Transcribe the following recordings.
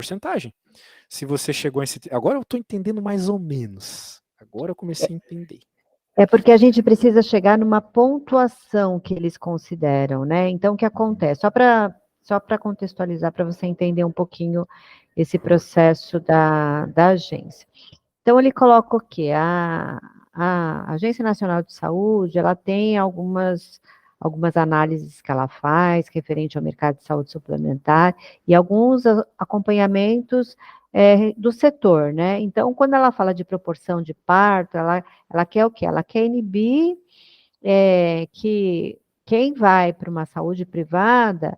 porcentagem. Se você chegou em... Agora eu estou entendendo mais ou menos. Agora eu comecei a entender. É porque a gente precisa chegar numa pontuação que eles consideram, né? Então, o que acontece? Só para contextualizar, para você entender um pouquinho esse processo da agência. Então, ele coloca o quê? A Agência Nacional de Saúde, ela tem algumas análises que ela faz referente ao mercado de saúde suplementar e alguns acompanhamentos do setor, né? Então, quando ela fala de proporção de parto, ela quer o quê? Ela quer inibir que quem vai para uma saúde privada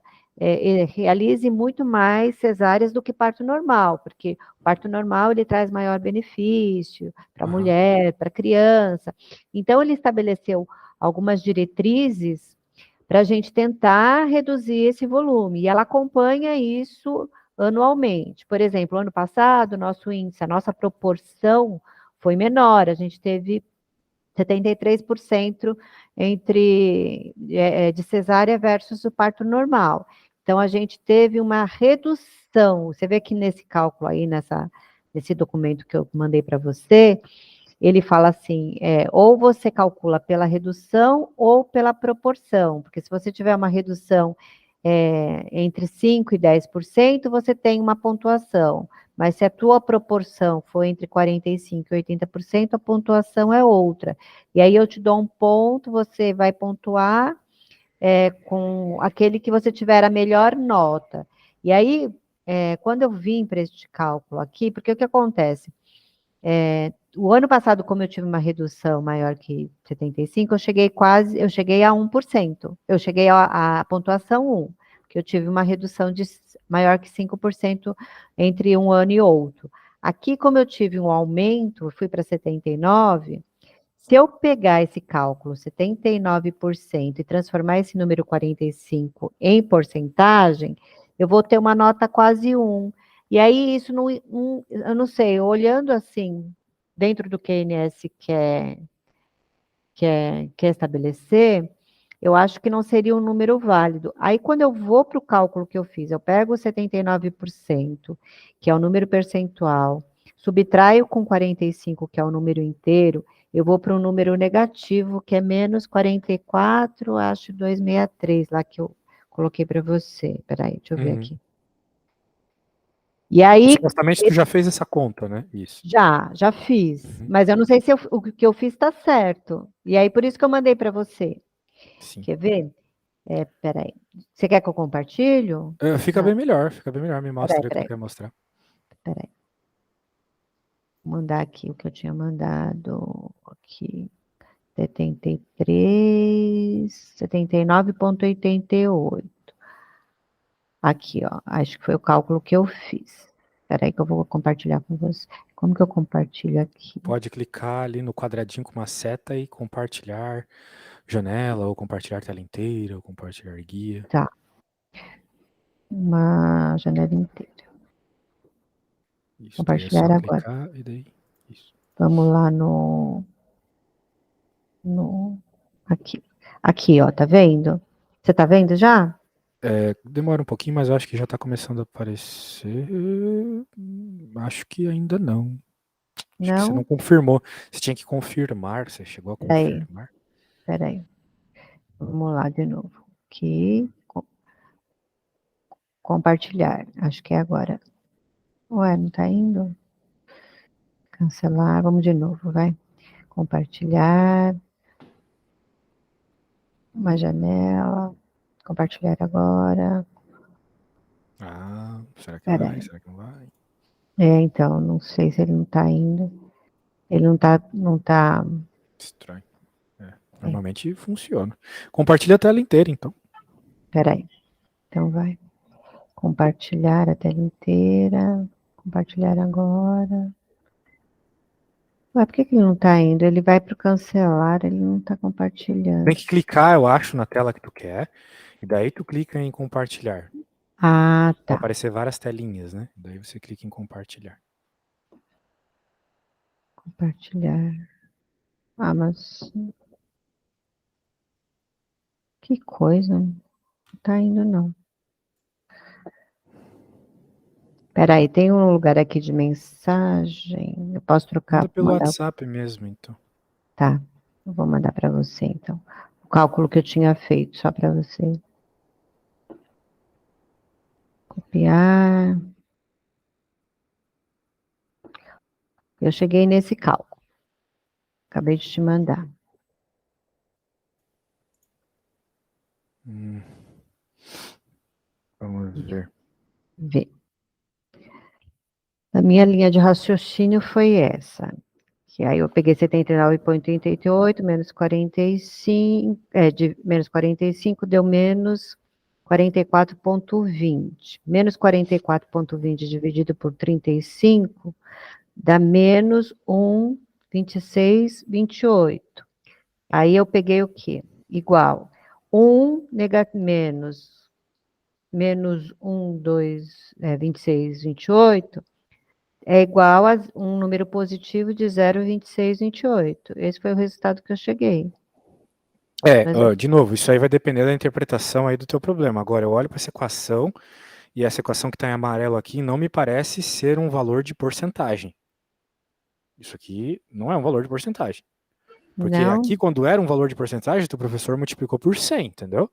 realize muito mais cesáreas do que parto normal, porque o parto normal ele traz maior benefício para a mulher, para a criança. Então, ele estabeleceu algumas diretrizes para a gente tentar reduzir esse volume, e ela acompanha isso anualmente. Por exemplo, ano passado, nosso índice, a nossa proporção foi menor, a gente teve 73% de cesárea versus o parto normal. Então, a gente teve uma redução. Você vê que nesse cálculo aí, nesse documento que eu mandei para você, ele fala assim, ou você calcula pela redução ou pela proporção, porque se você tiver uma redução entre 5% e 10%, você tem uma pontuação. Mas se a tua proporção for entre 45% e 80%, a pontuação é outra. E aí eu te dou um ponto, você vai pontuar com aquele que você tiver a melhor nota. E aí, quando eu vim para este cálculo aqui, porque o que acontece? O ano passado, como eu tive uma redução maior que 75%, eu cheguei a 1%. Eu cheguei à pontuação 1, porque eu tive uma redução de maior que 5% entre um ano e outro. Aqui, como eu tive um aumento, eu fui para 79%, se eu pegar esse cálculo, 79%, e transformar esse número 45% em porcentagem, eu vou ter uma nota quase 1. E aí, isso não, eu não sei, olhando assim, dentro do que a INS quer estabelecer, eu acho que não seria um número válido. Aí, quando eu vou para o cálculo que eu fiz, eu pego 79%, que é o número percentual, subtraio com 45%, que é o número inteiro, eu vou para um número negativo, que é menos 44, acho 263, lá que eu coloquei para você. Peraí, deixa eu ver aqui. E aí... Supostamente tu já fez essa conta, né? Isso. Já fiz. Mas eu não sei se o que eu fiz está certo. E aí, por isso que eu mandei para você. Sim. Quer ver? Peraí. Você quer que eu compartilho? Fica bem melhor, Me mostra o que tu Peraí. quer mostrar. Peraí. Vou mandar aqui o que eu tinha mandado. Aqui. 79,88. Aqui, ó. Acho que foi o cálculo que eu fiz. Peraí que eu vou compartilhar com você. Como que eu compartilho aqui? Pode clicar ali no quadradinho com uma seta e compartilhar janela, ou compartilhar tela inteira, ou compartilhar guia. Tá. Uma janela inteira. Isso, Compartilhar daí é só agora. clicar e daí... Isso. Vamos lá aqui, ó, tá vendo? Você tá vendo já? Demora um pouquinho, mas eu acho que já tá começando a aparecer. Acho que ainda não. Acho que você não confirmou. Você tinha que confirmar. Você chegou a confirmar? Peraí. Vamos lá de novo. Aqui. Compartilhar. Acho que é agora. Ué, não tá indo? Cancelar. Vamos de novo, vai. Compartilhar. Uma janela. Compartilhar agora. Será que vai? Peraí. Será que não vai? Então, não sei se ele não tá indo. Ele não tá... Estranho. Normalmente funciona. Compartilha a tela inteira, então. Peraí. Então vai. Compartilhar a tela inteira. Compartilhar agora. Mas por que ele não está indo? Ele vai para o cancelar, ele não está compartilhando. Tem que clicar, eu acho, na tela que tu quer. E daí tu clica em compartilhar. Ah, Vai tá. aparecer várias telinhas, né? Daí você clica em compartilhar. Compartilhar. Mas... Que coisa. Não está indo, não. Espera aí, tem um lugar aqui de mensagem. Eu posso trocar? Manda pelo Mandar. WhatsApp mesmo, então. Tá, eu vou mandar para você, então. O cálculo que eu tinha feito, só para você. Copiar. Eu cheguei nesse cálculo. Acabei de te mandar. Vamos ver. Vê. A minha linha de raciocínio foi essa. Que aí eu peguei 79,88 menos 45, de menos 45 deu menos 44,20. Menos 44,20 dividido por 35 dá menos 1,2628. Aí eu peguei o quê? Igual 1 menos 1, 2, 26, 28 é igual a um número positivo de 0,2628. Esse foi o resultado que eu cheguei. De novo, isso aí vai depender da interpretação aí do teu problema. Agora, eu olho para essa equação, e essa equação que está em amarelo aqui não me parece ser um valor de porcentagem. Isso aqui não é um valor de porcentagem. Porque Não? aqui, quando era um valor de porcentagem, o professor multiplicou por 100, entendeu?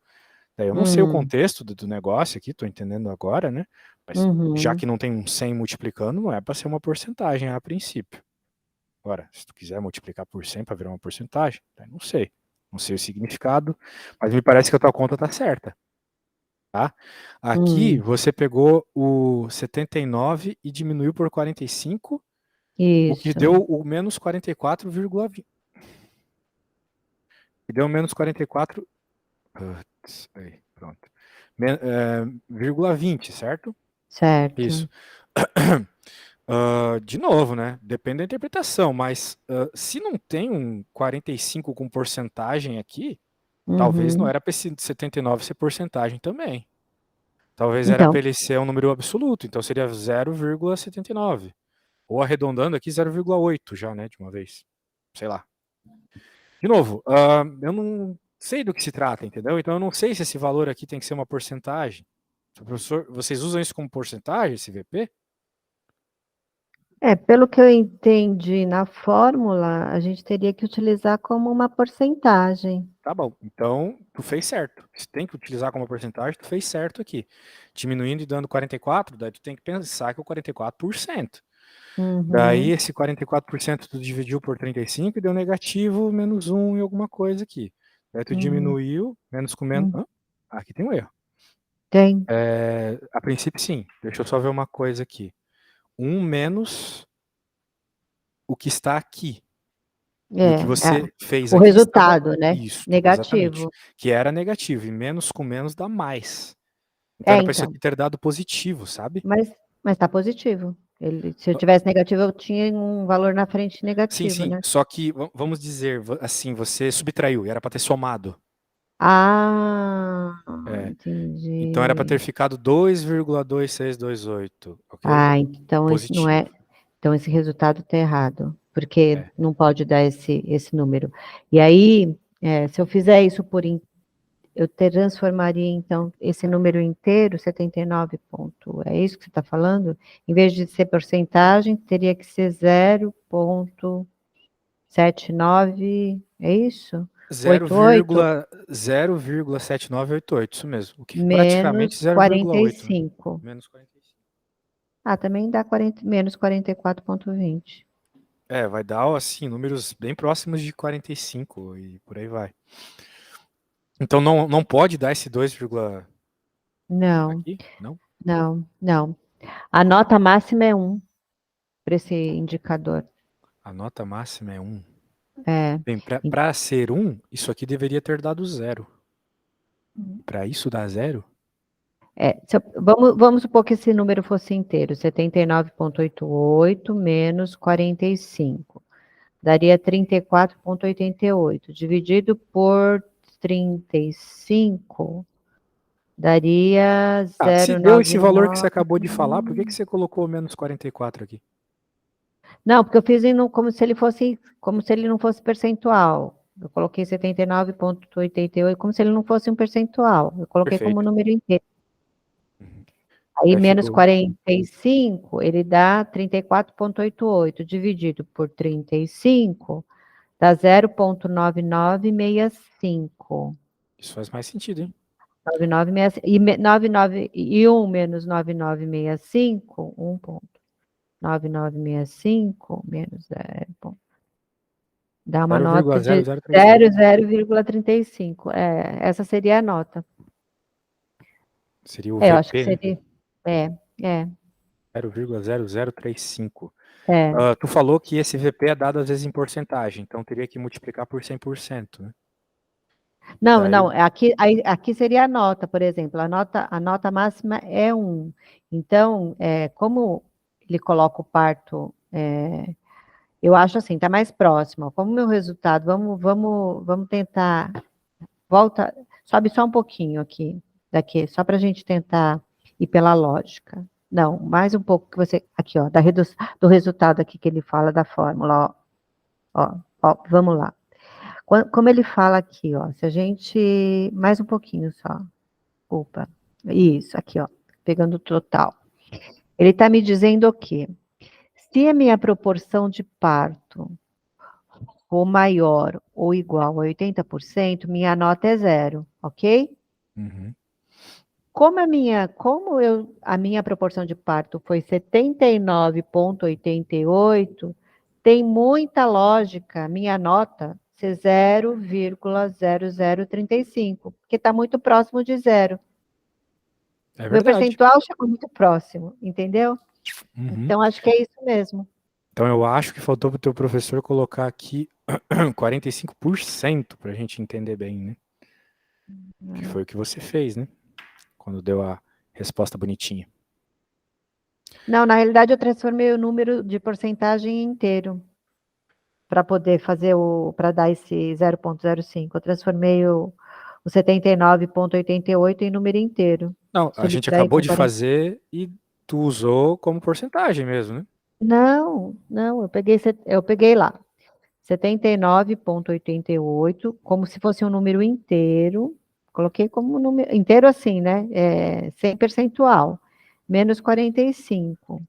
Daí eu não sei o contexto do negócio aqui, estou entendendo agora, né? Mas já que não tem um 100 multiplicando, não é para ser uma porcentagem a princípio. Agora, se tu quiser multiplicar por 100 para virar uma porcentagem, não sei. Não sei o significado, mas me parece que a tua conta está certa. Tá? Aqui você pegou o 79 e diminuiu por 45, o que Isso. deu o menos 44,20. Que deu menos 44. Aí, pronto. Vírgula 20, certo? Certo. Isso. De novo, né? Depende da interpretação, mas se não tem um 45 com porcentagem aqui, talvez não era para esse 79 ser porcentagem também. Talvez era Então, para ele ser um número absoluto, então seria 0,79. Ou arredondando aqui 0,8 já, né, de uma vez. Sei lá. De novo, eu não sei do que se trata, entendeu? Então eu não sei se esse valor aqui tem que ser uma porcentagem. Professor, vocês usam isso como porcentagem, esse VP? pelo que eu entendi na fórmula, a gente teria que utilizar como uma porcentagem. Tá bom, então tu fez certo. Se tem que utilizar como porcentagem, tu fez certo aqui. Diminuindo e dando 44, daí tu tem que pensar que é o 44%. Daí esse 44% tu dividiu por 35 e deu negativo, menos 1 e alguma coisa aqui. Daí tu diminuiu, menos com menos. Aqui tem um erro. Tem. A princípio, sim. Deixa eu só ver uma coisa aqui. 1 menos o que está aqui. E o que você fez O aqui estava resultado, né? isso, exatamente. Negativo. Que era negativo. E menos com menos dá mais. Então era para isso Então. aqui ter dado positivo, sabe? Mas está positivo. Se eu tivesse negativo, eu tinha um valor na frente Sim, negativo, sim. né? Só que, vamos dizer assim, você subtraiu. E era para ter somado. Ah, Então era para ter entendi. ficado 2,2628, ok? Então isso não é. Positivo. Então esse resultado está errado, porque É. não pode dar esse número. E aí, se eu fizer isso eu transformaria então esse número inteiro, 79 ponto, é isso que você está falando? Em vez de ser porcentagem, teria que ser 0,79, é isso? 88 0,7988, isso mesmo. O que praticamente menos 0,8, né? 45. Menos 45. Também dá menos 44,20. Vai dar, assim, números bem próximos de 45 e por aí vai. Então não pode dar esse 2, Não, aqui? Não? não. A nota máxima é 1 para esse indicador. A nota máxima é 1. É. Bem, para ser 1, isso aqui deveria ter dado 0. Para isso dar 0? Vamos supor que esse número fosse inteiro, 79,88 menos 45. Daria 34,88. Dividido por 35, daria Se deu esse valor que você 0,99. acabou de falar, por que você colocou menos 44 aqui? Não, porque eu fiz como se ele não fosse percentual. Eu coloquei 79,88 como se ele não fosse um percentual. Eu coloquei como Perfeito. número inteiro. Aí menos 45, ele dá 34,88. Dividido por 35, dá 0,9965. Isso faz mais sentido, hein? 9961 menos 9965, 1,9965 menos 0. Dá uma nota de 0,35. Essa seria a nota. Seria o eu acho VP, que seria. né? É. 0,0035. É. Tu falou que esse VP é dado às vezes em porcentagem, então teria que multiplicar por 100%, né? Não, Daí... não, aqui seria a nota, por exemplo, a nota máxima é 1. Então, como ele coloca o parto, eu acho assim, está mais próximo. Como o meu resultado, vamos tentar, volta, sobe só um pouquinho daqui, só para a gente tentar ir pela lógica. Não, mais um pouco que você, aqui, ó, do resultado aqui que ele fala da fórmula, ó, vamos lá. Como ele fala aqui, ó, se a gente, mais um pouquinho só, opa, isso, aqui, ó, pegando o total. Ele está me dizendo o quê? Se a minha proporção de parto for maior ou igual a 80%, minha nota é 0, ok? Uhum. Como a minha proporção de parto foi 79,88, tem muita lógica minha nota ser 0,0035, porque está muito próximo de 0. É Meu verdade. percentual chegou muito próximo, entendeu? Uhum. Então, acho que é isso mesmo. Então, eu acho que faltou para o teu professor colocar aqui 45% para a gente entender bem, né? Que foi o que você fez, né? Quando deu a resposta bonitinha. Não, na realidade, eu transformei o número de porcentagem inteiro para poder para dar esse 0,05. Eu transformei o 79,88 em número inteiro. Não, a gente acabou de fazer e tu usou como porcentagem mesmo, né? Não, eu peguei lá 79,88, como se fosse um número inteiro, coloquei como número inteiro assim, né? Sem percentual, menos 45,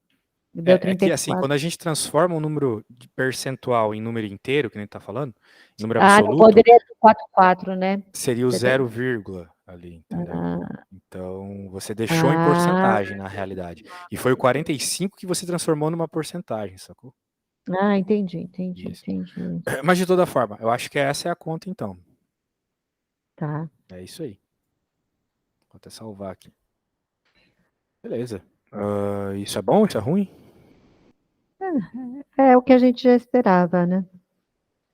deu É que assim, 34. quando a gente transforma um número de percentual em número inteiro, que nem tá falando, em número Não absoluto, poderia ter 44, né? seria o Você tem- 0, ali, entendeu? Ah, Então, você deixou em ah, porcentagem, na realidade. E foi o 45 que você transformou numa porcentagem, sacou? entendi. Isso. Mas de toda forma, eu acho que essa é a conta, então. Tá. É isso aí. Vou até salvar aqui. Beleza. Isso é bom? Isso é ruim? É o que a gente já esperava, né?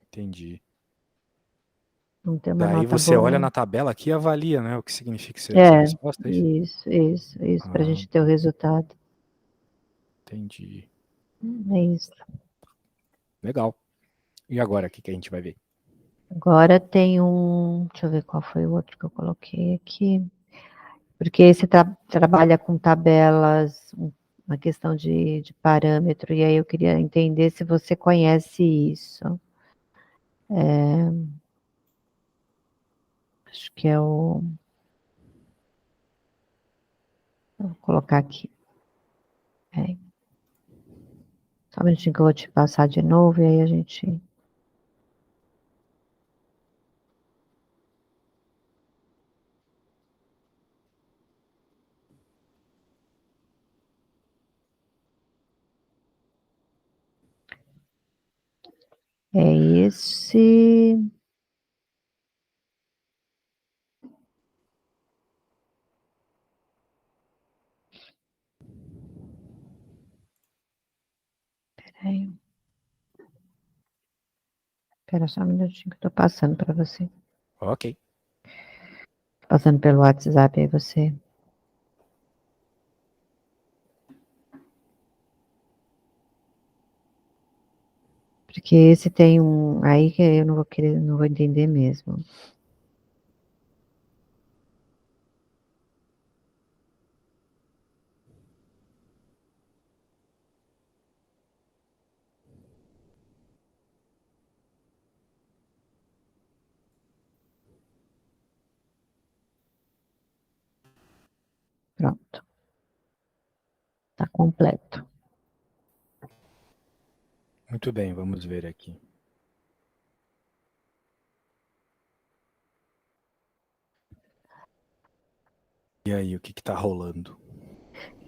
Entendi. Não ter uma Daí nota você olha boa. na tabela aqui e avalia, né? O que significa essa É, resposta, é isso? isso, para a Ah, gente ter o resultado. entendi. É isso. Legal. E agora, o que que a gente vai ver? Agora tem deixa eu ver qual foi o outro que eu coloquei aqui, porque esse trabalha com tabelas, uma questão de parâmetro, e aí eu queria entender se você conhece isso. Acho que é vou colocar aqui. Só um minutinho que eu vou te passar de novo, e aí a gente... É esse... Peraí. Espera só um minutinho que eu tô passando para você. Ok. Passando pelo WhatsApp aí você... Porque esse tem aí que eu não vou querer, não vou entender mesmo. Pronto. Está completo. Muito bem, vamos ver aqui. E aí, o que está rolando?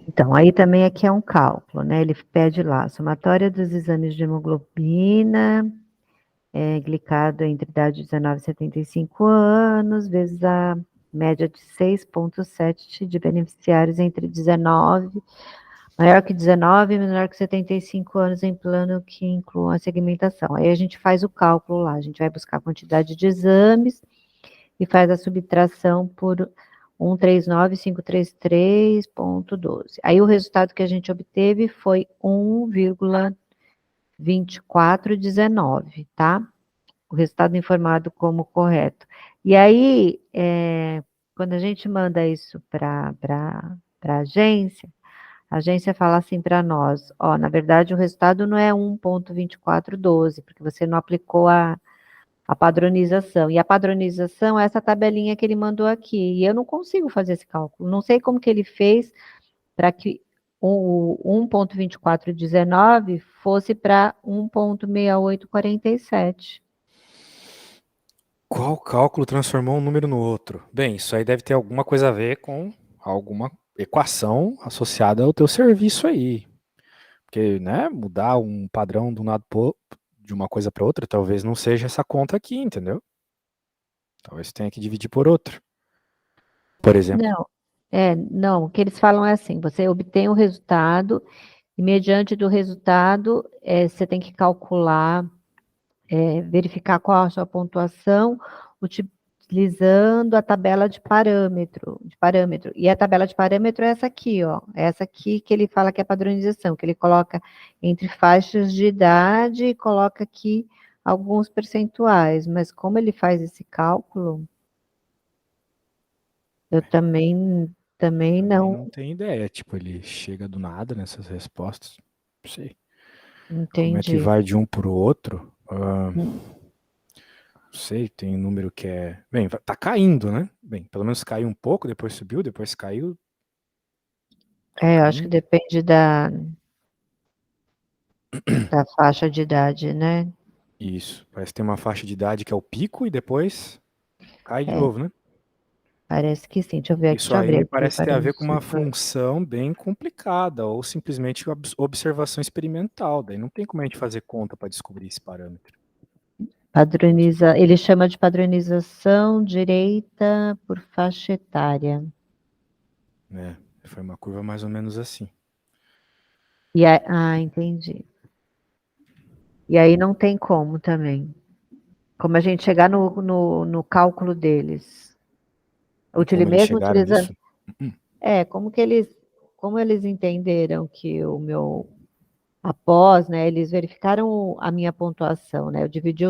Então, aí também aqui é um cálculo, né? Ele pede lá, somatória dos exames de hemoglobina, glicado entre idade de 19 e 75 anos, vezes a média de 6,7 de beneficiários entre 19, maior que 19 e menor que 75 anos em plano que incluam a segmentação. Aí a gente faz o cálculo lá, a gente vai buscar a quantidade de exames e faz a subtração por 139.533,12. Aí o resultado que a gente obteve foi 1,2419, tá? O resultado informado como correto. E aí, quando a gente manda isso para a agência fala assim para nós, ó, na verdade o resultado não é 1,2412, porque você não aplicou a padronização. E a padronização é essa tabelinha que ele mandou aqui. E eu não consigo fazer esse cálculo. Não sei como que ele fez para que o 1,2419 fosse para 1,6847. Qual cálculo transformou um número no outro? Bem, isso aí deve ter alguma coisa a ver com alguma equação associada ao teu serviço aí. Porque, né, mudar um padrão de um lado de uma coisa para outra, talvez não seja essa conta aqui, entendeu? Talvez tenha que dividir por outra. Por exemplo. Não, o que eles falam é assim, você obtém o resultado e mediante do resultado, você tem que calcular, verificar qual a sua pontuação, utilizando a tabela de parâmetro. E a tabela de parâmetro é essa aqui, ó. É essa aqui que ele fala que é padronização, que ele coloca entre faixas de idade e coloca aqui alguns percentuais. Mas como ele faz esse cálculo, eu também Não não tenho ideia. Tipo, ele chega do nada nessas respostas. Não sei. Como é que entendi. vai de um para o outro? Não sei, tem um número que é. Bem, tá caindo, né? Bem, pelo menos caiu um pouco, depois subiu, depois caiu. Tá Eu acho que caindo. depende da faixa de idade, né? Isso. Parece que tem uma faixa de idade que é o pico e depois cai de É, novo, né? parece que sim. Deixa eu ver aqui, Isso deixa eu aí abrir me aqui parece ter para a ver com você. uma função bem complicada, ou simplesmente observação experimental. Daí não tem como a gente fazer conta para descobrir esse parâmetro. Ele chama de padronização direita por faixa etária. É, foi uma curva mais ou menos assim. Entendi. E aí não tem como também. Como a gente chegar no cálculo deles. Como eles Mesmo chegaram utilizando. nisso? Como eles entenderam que o meu após, né, eles verificaram a minha pontuação, né? Eu dividi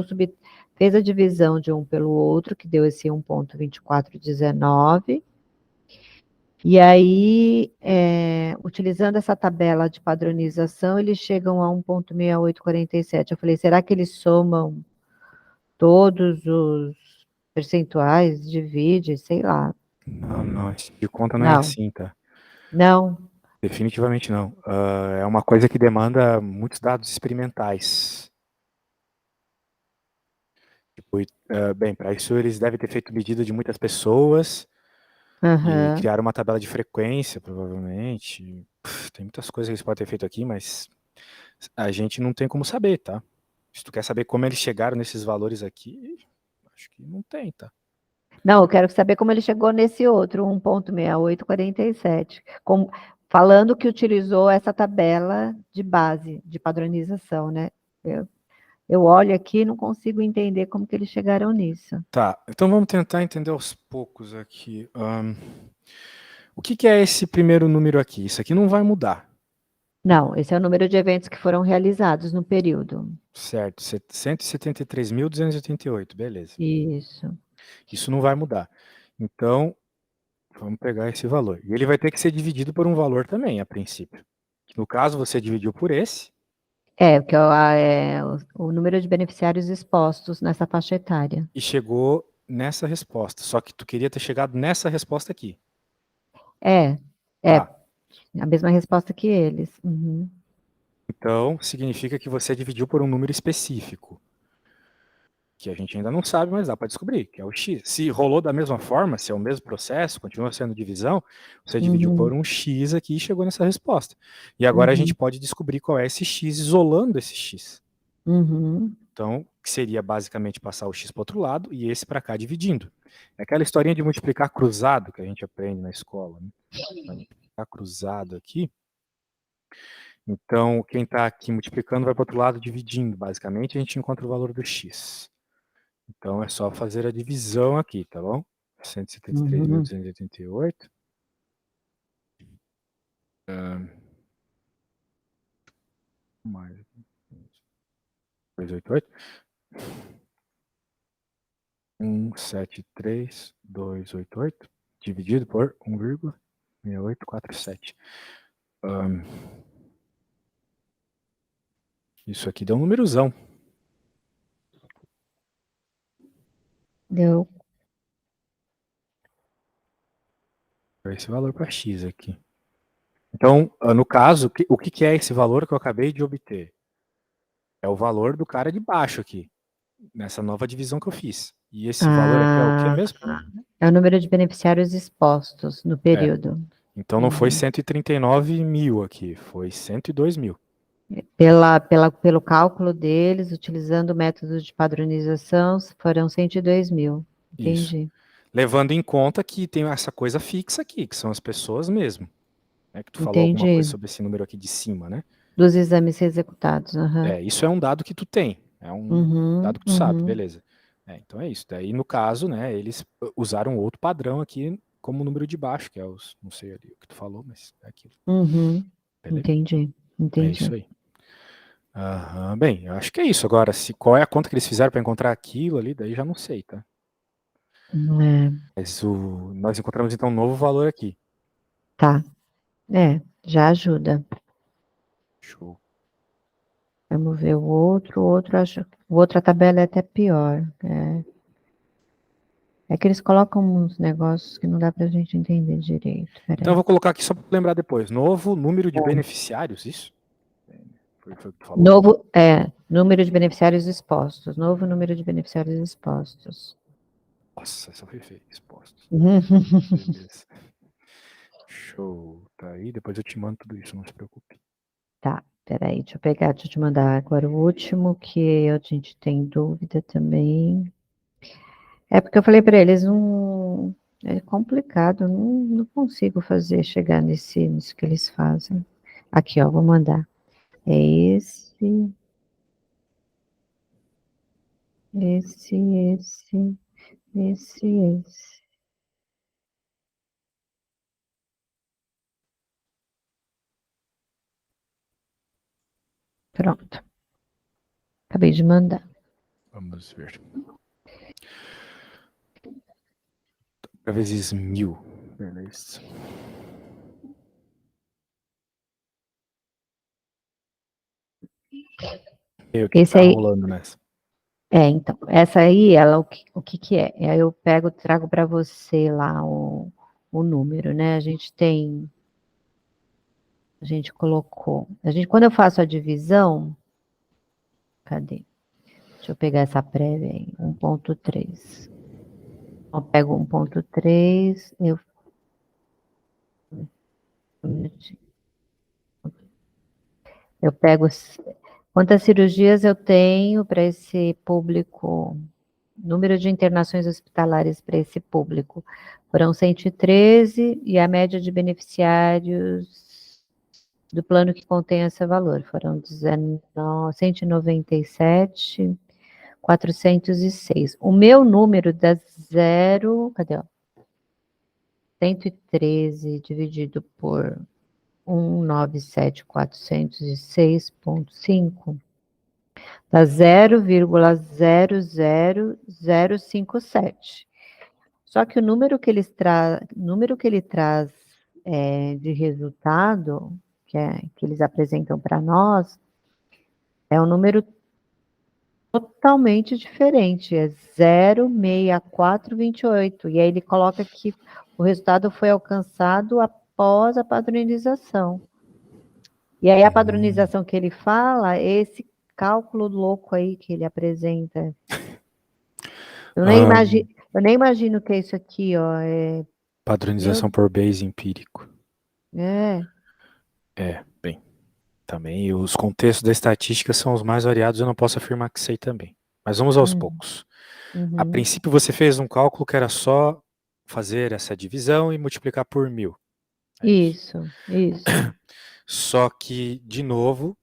fez a divisão de um pelo outro, que deu esse 1,2419. E aí, utilizando essa tabela de padronização, eles chegam a 1,6847. Eu falei, será que eles somam todos os percentuais, divide, sei lá. Não, esse tipo de conta não é Não, assim, tá? não. Definitivamente não. É uma coisa que demanda muitos dados experimentais. Tipo, bem, para isso eles devem ter feito medida de muitas pessoas e Aham. criaram uma tabela de frequência, provavelmente. Tem muitas coisas que eles podem ter feito aqui, mas a gente não tem como saber, tá? Se tu quer saber como eles chegaram nesses valores aqui, acho que não tem, tá? Não, eu quero saber como ele chegou nesse outro, 1,6847. Falando que utilizou essa tabela de base, de padronização, né? Eu olho aqui e não consigo entender como que eles chegaram nisso. Tá, então vamos tentar entender aos poucos aqui. O que é esse primeiro número aqui? Isso aqui não vai mudar, Não, esse é o número de eventos que foram realizados no período. certo? 173.288, beleza. Isso. Isso não vai mudar. Então, vamos pegar esse valor. E ele vai ter que ser dividido por um valor também, a princípio. No caso, você dividiu por esse Porque o número de beneficiários expostos nessa faixa etária. e chegou nessa resposta. Só que tu queria ter chegado nessa resposta aqui. É, é, Tá. A mesma resposta que eles. Uhum. Então, significa que você dividiu por um número específico, que a gente ainda não sabe, mas dá para descobrir, que é o x. Se rolou da mesma forma, se é o mesmo processo, continua sendo divisão, você dividiu por um x aqui e chegou nessa resposta. E agora a gente pode descobrir qual é esse x isolando esse x. Então, que seria basicamente passar o x para o outro lado e esse para cá dividindo. É aquela historinha de multiplicar cruzado que a gente aprende na escola. Né? Multiplicar cruzado aqui. Então, quem está aqui multiplicando vai para o outro lado dividindo. Basicamente, a gente encontra o valor do x. Então, é só fazer a divisão aqui, tá bom? 173.288. Mais 288. 173.288 dividido por 1,6847. Isso aqui deu um númerozão. Deu. Esse valor para x aqui. Então, no caso, o que é esse valor que eu acabei de obter? É o valor do cara de baixo aqui, nessa nova divisão que eu fiz. E esse valor aqui é o que mesmo? É o número de beneficiários expostos no período. Então não foi 139 mil aqui, foi 102 mil. Pelo cálculo deles, utilizando o método de padronização, foram 102 mil. Entendi. Isso. Levando em conta que tem essa coisa fixa aqui, que são as pessoas mesmo. Né, que tu falou alguma coisa sobre esse número aqui de cima, né? Dos exames executados. Isso é um dado que tu tem. É um dado que tu sabe, beleza. Então é isso. Daí, no caso, né, eles usaram outro padrão aqui como número de baixo, que é os, não sei ali o que tu falou, mas é aquilo. Entendi. É isso aí. Bem, eu acho que é isso. Agora, qual é a conta que eles fizeram para encontrar aquilo ali, daí já não sei, tá? Mas nós encontramos então um novo valor aqui. Tá. Já ajuda. Show. Vamos ver o outro. O outro, a tabela é até pior. É que eles colocam uns negócios que não dá pra gente entender direito. Então eu vou colocar aqui só para lembrar depois. Novo número de beneficiários, isso? Foi o que tu falou? Número de beneficiários expostos. Novo número de beneficiários expostos. Nossa, essa foi feia. Expostos. Beleza. Show. Tá aí, depois eu te mando tudo isso, não se preocupe. Tá, peraí, deixa eu te mandar agora o último, que a gente tem dúvida também. É porque eu falei para eles, é complicado, não consigo chegar nisso que eles fazem. Aqui, ó, vou mandar. É esse. Pronto. Acabei de mandar. Vamos ver. Vezes 1000. Beleza. O que tá rolando nessa? Então, essa aí, o que é? Aí eu trago para você lá o número, né? A gente colocou, quando eu faço a divisão, cadê? Deixa eu pegar essa prévia aí, 1.3. Eu pego 1.3, eu pego quantas cirurgias eu tenho para esse público, número de internações hospitalares para esse público. Foram 113 e a média de beneficiários do plano que contém esse valor foram 197.406. O meu número dá cadê? 113 dividido por 197.406,5 dá 0,00057. Só que o número que ele traz de resultado, que eles apresentam para nós, é um número totalmente diferente, é 0,6428. E aí ele coloca que o resultado foi alcançado após após a padronização. E aí a padronização que ele fala é esse cálculo louco aí que ele apresenta. Eu nem imagino o que é isso aqui, ó. Padronização por base empírico. É. Bem, também os contextos da estatística são os mais variados, eu não posso afirmar que sei também. Mas vamos aos poucos. A princípio você fez um cálculo que era só fazer essa divisão e multiplicar por 1000. Isso. Só que, de novo,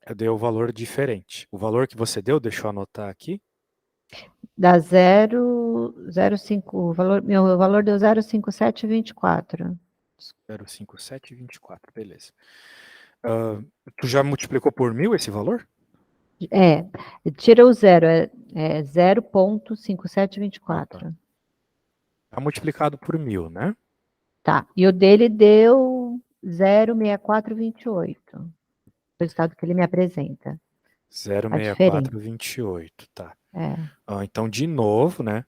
eu dei o valor diferente. O valor que você deu, deixa eu anotar aqui. Dá 0,05, meu valor deu 0,5724. 0,5724, beleza. Tu já multiplicou por 1000 esse valor? Tira o zero, é 0,5724. Tá multiplicado por 1000, né? Tá, e o dele deu 0,6428. O resultado que ele me apresenta. 0,6428, tá. Então, de novo, né?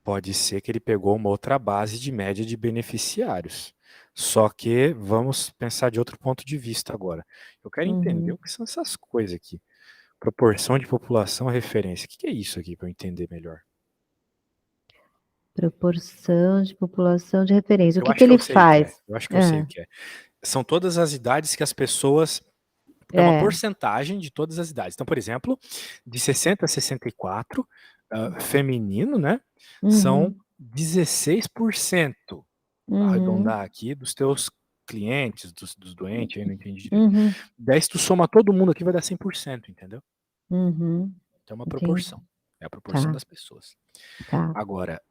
Pode ser que ele pegou uma outra base de média de beneficiários. Só que vamos pensar de outro ponto de vista agora. Eu quero entender o que são essas coisas aqui. Proporção de população a referência. O que é isso aqui para eu entender melhor? Proporção de população de referência. O que ele faz? Eu acho que eu sei o que é. São todas as idades que as pessoas... É uma porcentagem de todas as idades. Então, por exemplo, de 60 a 64, feminino, né? São 16%, arredondar aqui, dos teus clientes, dos doentes, aí não entendi direito. Daí, se tu soma todo mundo aqui, vai dar 100%, entendeu? Então, é uma proporção. É a proporção das pessoas. Agora,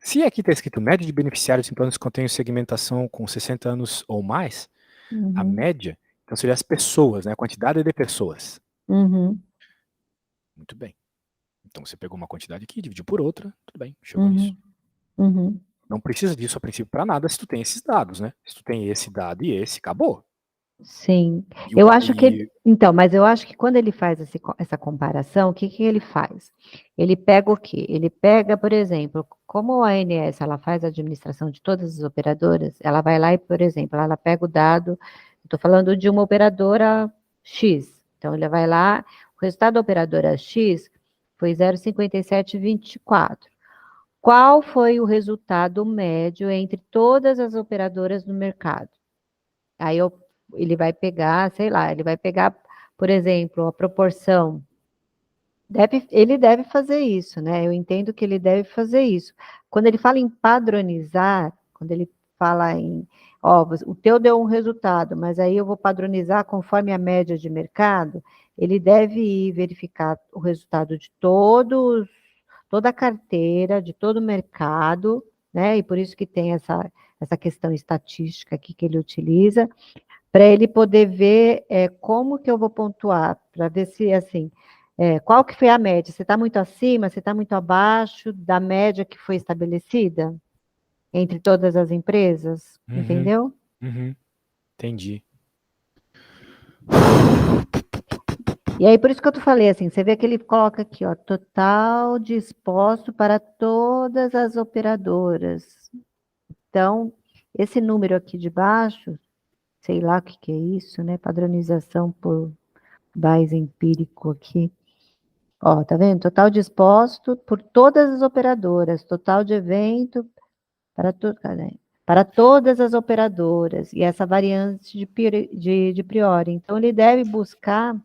se aqui está escrito média de beneficiários em planos que contêm segmentação com 60 anos ou mais, a média, então seria as pessoas, né? A quantidade de pessoas. Muito bem. Então você pegou uma quantidade aqui, dividiu por outra, tudo bem, chegou nisso. Não precisa disso a princípio para nada se tu tem esses dados, né? Se tu tem esse dado e esse, acabou. Sim. Eu acho que... Então, mas eu acho que quando ele faz essa comparação, o que ele faz? Ele pega o quê? Ele pega, por exemplo, como a ANS ela faz a administração de todas as operadoras, ela vai lá e, por exemplo, ela pega o dado, estou falando de uma operadora X. Então, ele vai lá, o resultado da operadora X foi 0,5724. Qual foi o resultado médio entre todas as operadoras no mercado? Aí ele vai pegar, sei lá, ele vai pegar, por exemplo, a proporção. Ele deve fazer isso, né? Eu entendo que ele deve fazer isso. Quando ele fala em padronizar, quando ele fala em, o teu deu um resultado, mas aí eu vou padronizar conforme a média de mercado, ele deve ir verificar o resultado de toda a carteira, de todo o mercado, né? E por isso que tem essa questão estatística aqui que ele utiliza, para ele poder ver como que eu vou pontuar, para ver se, assim, qual que foi a média? Você está muito acima, você está muito abaixo da média que foi estabelecida entre todas as empresas? Entendeu? Entendi. E aí, por isso que eu te falei, assim, você vê que ele coloca aqui, ó, total disposto para todas as operadoras. Então, esse número aqui de baixo, sei lá o que é isso, né? Padronização por base empírico aqui. Ó, tá vendo? Total disposto por todas as operadoras, total de evento para todas as operadoras, e essa variante de priori. Então, ele deve buscar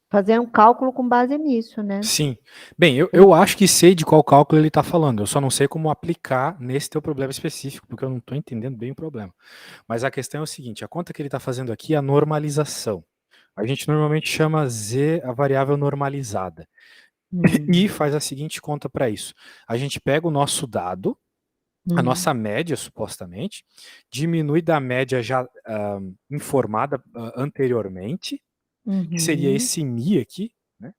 fazer um cálculo com base nisso, né? Sim. Bem, eu acho que sei de qual cálculo ele está falando, eu só não sei como aplicar nesse teu problema específico, porque eu não estou entendendo bem o problema. Mas a questão é o seguinte, a conta que ele está fazendo aqui é a normalização. A gente normalmente chama Z a variável normalizada. E faz a seguinte conta para isso. A gente pega o nosso dado, a nossa média, supostamente, diminui da média já informada anteriormente, que seria esse Mi aqui, né?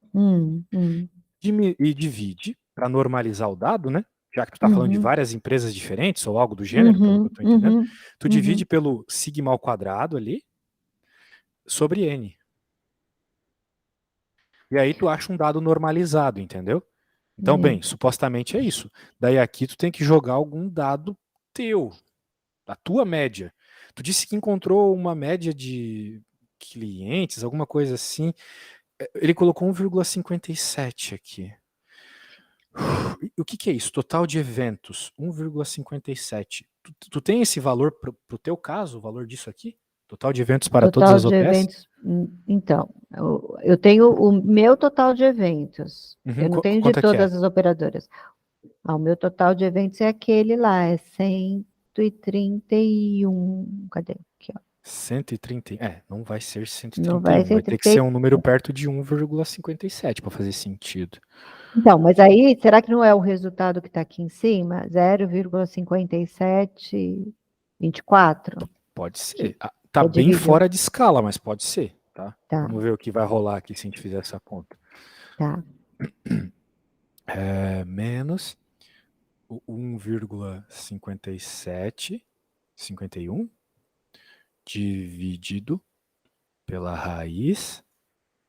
E divide para normalizar o dado, né? Já que tu está falando de várias empresas diferentes ou algo do gênero, pelo que eu estou entendendo, tu divide pelo sigma ao quadrado ali sobre N. E aí tu acha um dado normalizado, entendeu? Então, bem, supostamente é isso. Daí aqui tu tem que jogar algum dado da tua média. Tu disse que encontrou uma média de clientes, alguma coisa assim. Ele colocou 1,57 aqui. O que é isso? Total de eventos, 1,57. Tu tem esse valor para o teu caso, o valor disso aqui? Total de eventos para todas Total as de OPS? eventos. Então, eu tenho o meu total de eventos. Eu não tenho de Quanto é que é? todas as operadoras. O meu total de eventos é aquele lá, é 131. Cadê? Aqui, ó. 130. Não vai ser Não vai 131. ser Vai ter que ser 31. um número perto de 1,57 para fazer sentido. Então, mas aí, será que não é o resultado que está aqui em cima? 0,5724? Pode ser. Tá É bem dividido. fora de escala, mas pode ser, tá? Tá, Vamos ver o que vai rolar aqui se a gente fizer essa conta. tá. Menos o 1,5751 dividido pela raiz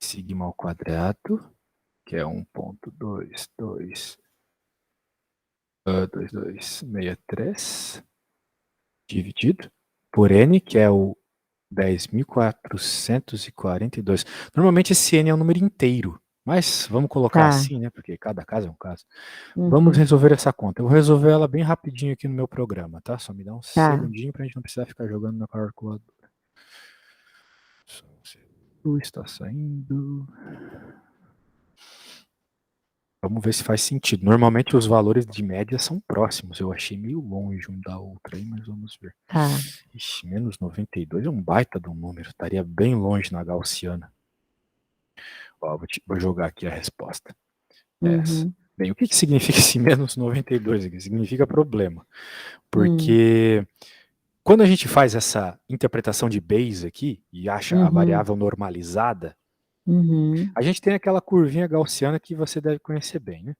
sigma ao quadrado, que é 1,2263, dividido por n, que é o 10.442. Normalmente esse n é um número inteiro, mas vamos colocar assim, né? Porque cada caso é um caso. Vamos resolver essa conta. Eu vou resolver ela bem rapidinho aqui no meu programa, tá? Só me dá um segundinho pra gente não precisar ficar jogando na calculadora. Está saindo. Vamos ver se faz sentido. Normalmente os valores de média são próximos. Eu achei meio longe um da outra aí, mas vamos ver. Tá. Ixi, menos 92 é um baita de um número. Estaria bem longe na gaussiana. Ó, vou jogar aqui a resposta. Essa. Bem, o que significa esse menos 92 aqui? Significa problema. Porque quando a gente faz essa interpretação de Bayes aqui e acha a variável normalizada, a gente tem aquela curvinha gaussiana que você deve conhecer bem, né?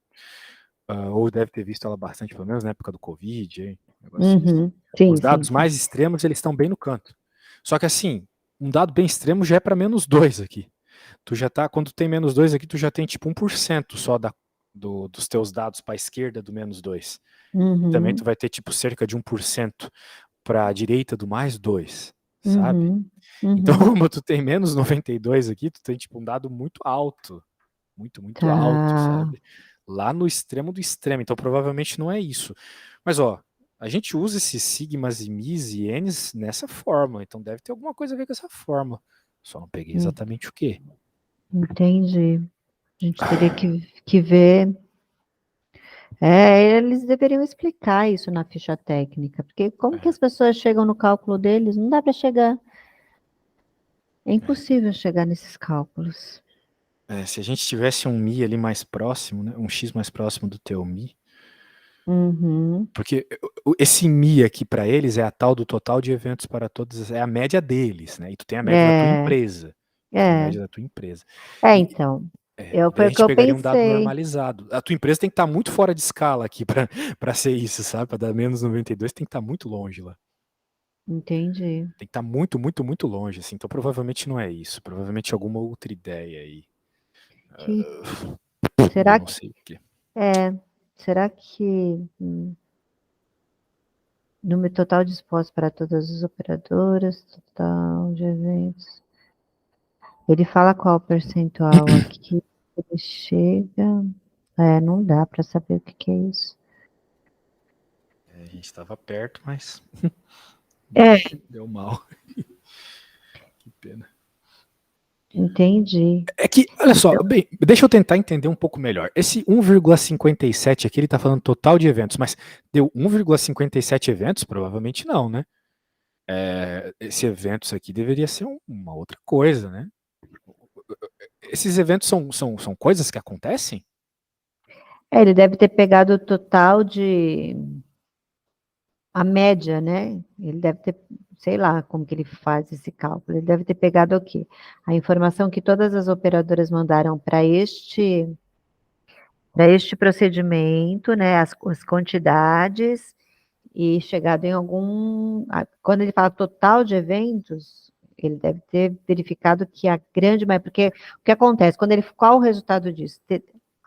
Ou deve ter visto ela bastante, pelo menos na época do Covid. Hein? Assim. Sim, Os dados mais extremos, eles estão bem no canto. Só que assim, um dado bem extremo já é para menos 2 aqui. Tu já tá, quando tem menos 2 aqui, tu já tem tipo 1% só dos teus dados para a esquerda do menos 2. E também tu vai ter tipo cerca de 1% para a direita do mais 2, sabe? Então, como tu tem menos 92 aqui, tu tem tipo um dado muito alto. Muito alto, sabe? Lá no extremo do extremo. Então, provavelmente não é isso. Mas, ó, a gente usa esses sigmas e mis e n's nessa forma. Então, deve ter alguma coisa a ver com essa forma. Só não peguei exatamente o quê. Entendi. A gente teria que ver. Eles deveriam explicar isso na ficha técnica, porque como que as pessoas chegam no cálculo deles? Não dá para chegar. É impossível chegar nesses cálculos. Se a gente tivesse um mi ali mais próximo, né, um x mais próximo do teu mi, porque esse mi aqui para eles é a tal do total de eventos para todos, é a média deles, né? E tu tem a média da tua empresa. Tem a média da tua empresa. Então. Daí a gente pegaria um dado pensei. normalizado. A tua empresa tem que estar muito fora de escala aqui para ser isso, sabe? Para dar menos 92 tem que estar muito longe lá. Entendi. Tem que estar muito, muito, muito longe, assim. Então provavelmente não é isso. Provavelmente alguma outra ideia aí. Será não que sei o quê. será que número total disposto para todas as operadoras, total de eventos. Ele fala qual percentual aqui ele chega. Não dá para saber o que é isso. A gente estava perto, mas deu mal. Que pena. Entendi. É que, olha só, bem, deixa eu tentar entender um pouco melhor. Esse 1,57 aqui, ele tá falando total de eventos, mas deu 1,57 eventos? Provavelmente não, né? Esse eventos aqui deveria ser uma outra coisa, né? Esses eventos são coisas que acontecem? Ele deve ter pegado o total de... a média, né? Ele deve ter, sei lá como que ele faz esse cálculo. Ele deve ter pegado o quê? A informação que todas as operadoras mandaram para este procedimento, né? As quantidades e chegado em algum... Quando ele fala total de eventos, ele deve ter verificado que a grande maioria... Porque o que acontece? Qual o resultado disso?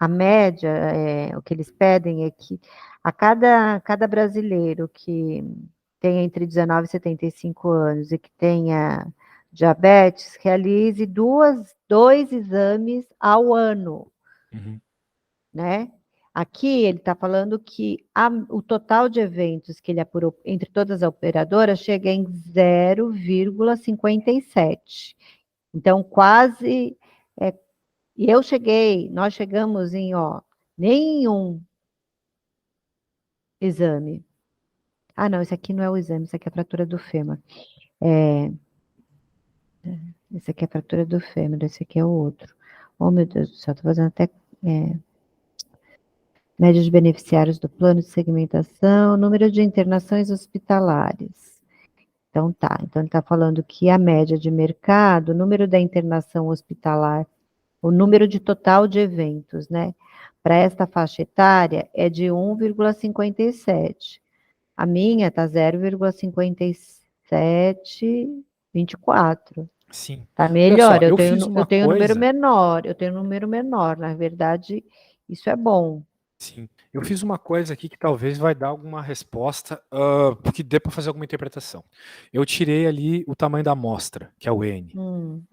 a média, o que eles pedem é que a cada brasileiro que tem entre 19 e 75 anos e que tenha diabetes, realize dois exames ao ano, né? Aqui ele está falando que o total de eventos que ele apurou entre todas as operadoras chega em 0,57. Então, quase. E nós chegamos em, nenhum exame. Ah, não, esse aqui não é o exame, isso aqui é a fratura do fêmur. Esse aqui é a fratura do fêmur, esse aqui é o outro. Oh, meu Deus do céu, estou fazendo até média de beneficiários do plano de segmentação, número de internações hospitalares. Então tá, então ele está falando que a média de mercado, o número da internação hospitalar, o número de total de eventos, né? Para esta faixa etária é de 1,57. A minha está 0,5724. Sim. Tá Olha só, melhor, eu fiz uma tenho número coisa. menor, na verdade, isso é bom. Sim, eu fiz uma coisa aqui que talvez vai dar alguma resposta, que dê para fazer alguma interpretação. Eu tirei ali o tamanho da amostra, que é o N.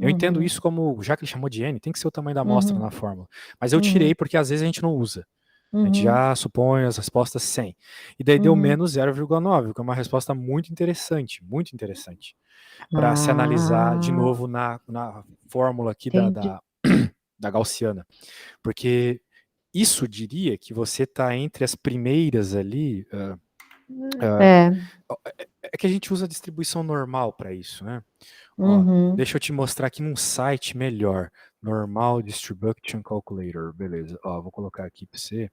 Eu entendo isso como, já que ele chamou de N, tem que ser o tamanho da amostra na fórmula. Mas eu tirei porque às vezes a gente não usa. A gente já supõe as respostas 100. E daí deu menos 0,9, que é uma resposta muito interessante, para se analisar de novo na fórmula aqui da gaussiana. Porque isso diria que você está entre as primeiras ali. É que a gente usa a distribuição normal para isso, né? Ó, deixa eu te mostrar aqui num site melhor. Normal Distribution Calculator. Beleza. Ó, vou colocar aqui para você.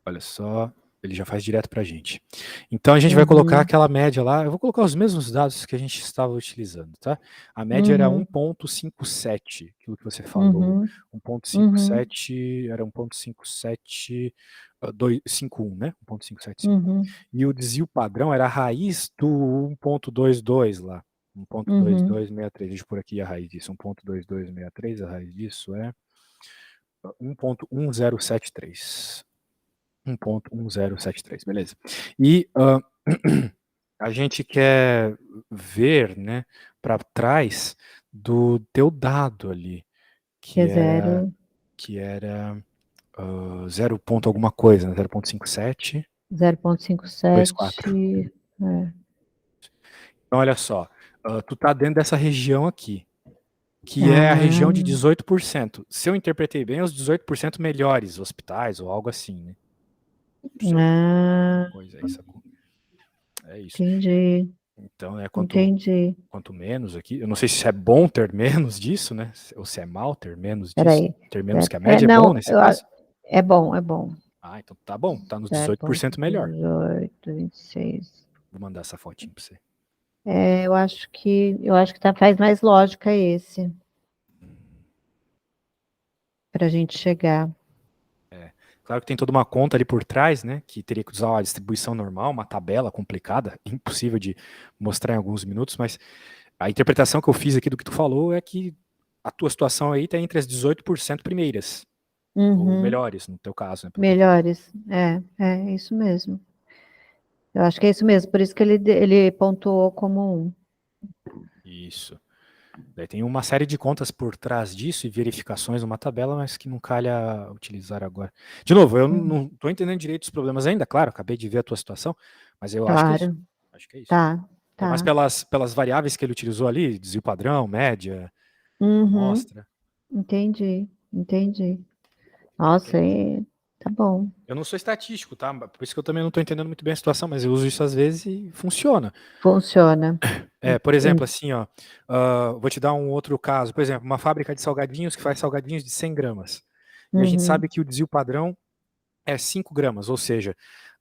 Olha só. Ele já faz direto para a gente. Então a gente vai colocar aquela média lá. Eu vou colocar os mesmos dados que a gente estava utilizando, tá? A média era 1,57, aquilo que você falou. 1,57 era 1,5751, né? 1,575. E o desvio padrão era a raiz do 1,22 lá. 1,2263. Deixa eu pôr aqui a raiz disso. 1,2263, a raiz disso é 1,1073. 1,1073, beleza. E a gente quer ver, né, para trás do teu dado ali, que era 0 ponto alguma coisa, né, 0,57. 0,57. Então, olha só, tu tá dentro dessa região aqui, que é a região de 18%. Se eu interpretei bem, os 18% melhores hospitais ou algo assim, né? Coisa aí, sacou? É isso. Entendi. Então, quanto menos aqui, eu não sei se é bom ter menos disso, né? Ou se é mal ter menos disso. Peraí. Ter menos que a média é bom nesse caso? É bom, é bom. Ah, então tá bom. Tá nos 18% melhor. 18, 26. Vou mandar essa fotinho pra você. Eu acho que faz mais lógica esse. Pra gente chegar. Claro que tem toda uma conta ali por trás, né? Que teria que usar a distribuição normal, uma tabela complicada, impossível de mostrar em alguns minutos, mas a interpretação que eu fiz aqui do que tu falou é que a tua situação aí tá entre as 18% primeiras. Ou melhores, no teu caso, né? Melhores, é isso mesmo. Eu acho que é isso mesmo, por isso que ele pontuou como 1. Isso. Daí tem uma série de contas por trás disso e verificações numa tabela, mas que não calha utilizar agora. De novo, eu não estou entendendo direito os problemas ainda, claro, acabei de ver a tua situação, mas eu acho que é isso. Acho que é isso. Tá. Mas pelas variáveis que ele utilizou ali, desvio padrão, média, amostra. Entendi. Nossa, tá bom. Eu não sou estatístico, tá? Por isso que eu também não estou entendendo muito bem a situação, mas eu uso isso às vezes e funciona. Funciona. Por exemplo, assim, ó, vou te dar um outro caso. Por exemplo, uma fábrica de salgadinhos que faz salgadinhos de 100 gramas. E a gente sabe que o desvio padrão é 5 gramas, ou seja,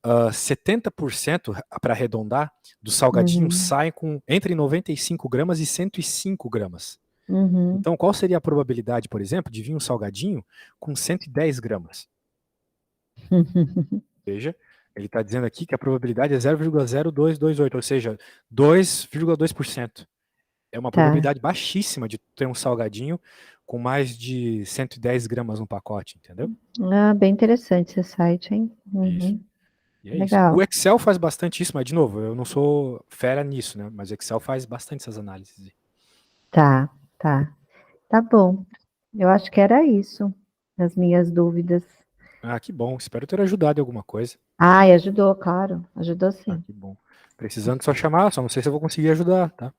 70%, para arredondar, do salgadinho sai com entre 95 gramas e 105 gramas. Então, qual seria a probabilidade, por exemplo, de vir um salgadinho com 110 gramas? Veja, ele está dizendo aqui que a probabilidade é 0,0228, ou seja, 2,2%. É uma Tá. probabilidade baixíssima de ter um salgadinho com mais de 110 gramas no pacote, entendeu? Ah, bem interessante esse site, hein? Isso. Uhum. E é isso. O Legal. Excel faz bastante isso, mas de novo, eu não sou fera nisso, né? Mas o Excel faz bastante essas análises. Tá, tá. Tá bom. Eu acho que era isso, as minhas dúvidas. Ah, que bom. Espero ter ajudado em alguma coisa. Ai, ajudou, claro. Ajudou Ah, sim. que bom. Precisando só chamar, só não sei se eu vou conseguir ajudar, tá?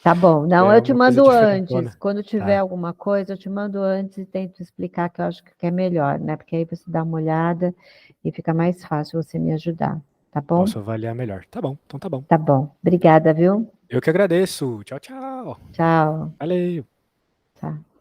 Tá bom. Não, É eu te uma coisa mando antes. diferentona. Quando tiver Tá. alguma coisa, eu te mando antes e tento explicar que eu acho que é melhor, né? Porque aí você dá uma olhada e fica mais fácil você me ajudar. Tá bom? Posso avaliar melhor. Tá bom, então tá bom. Tá bom. Obrigada, viu? Eu que agradeço. Tchau, tchau. Tchau. Valeu. Tchau.